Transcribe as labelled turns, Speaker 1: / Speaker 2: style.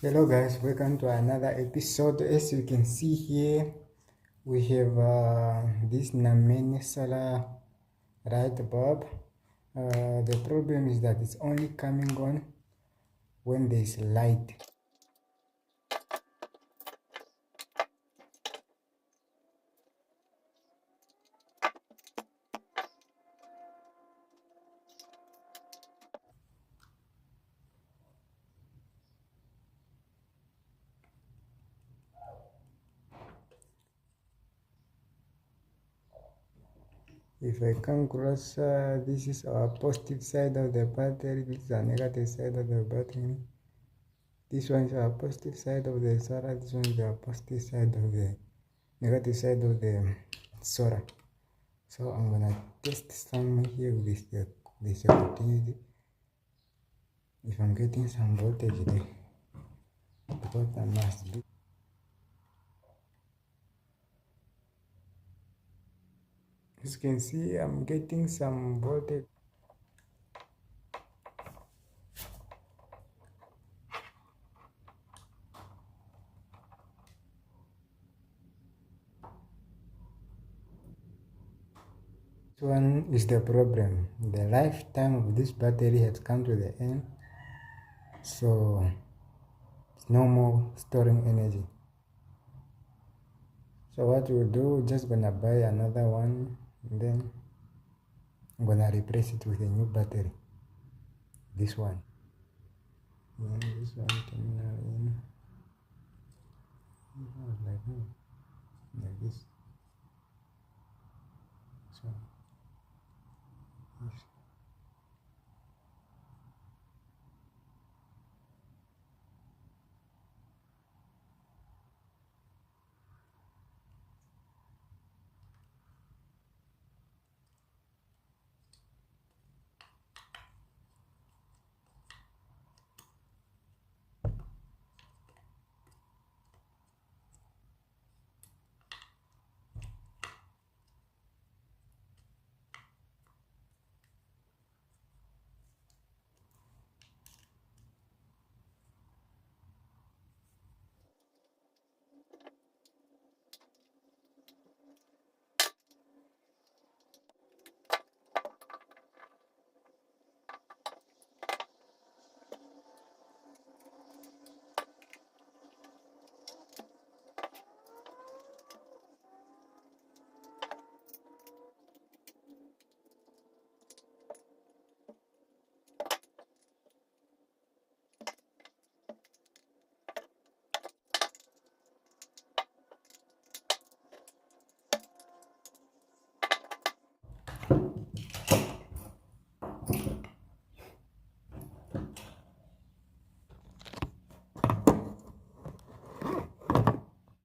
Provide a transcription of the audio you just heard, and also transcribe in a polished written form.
Speaker 1: Hello guys, welcome to another episode. As you can see here, we have this namene solar light bulb. The problem is that it's only coming on when there's light. If I come closer, this is our positive side of the battery, this is our negative side of the battery. This one is our positive side of the solar, this one is our positive side of the negative side of the solar. So I'm gonna test some here with this continuity. If I'm getting some voltage there, because I must be. As you can see, I'm getting some voltage. This one is the problem. The lifetime of this battery has come to the end, so it's no more storing energy. So what we'll do, just gonna buy another one, and then I'm gonna replace it with a new battery. This one. And this one terminal in. Like this.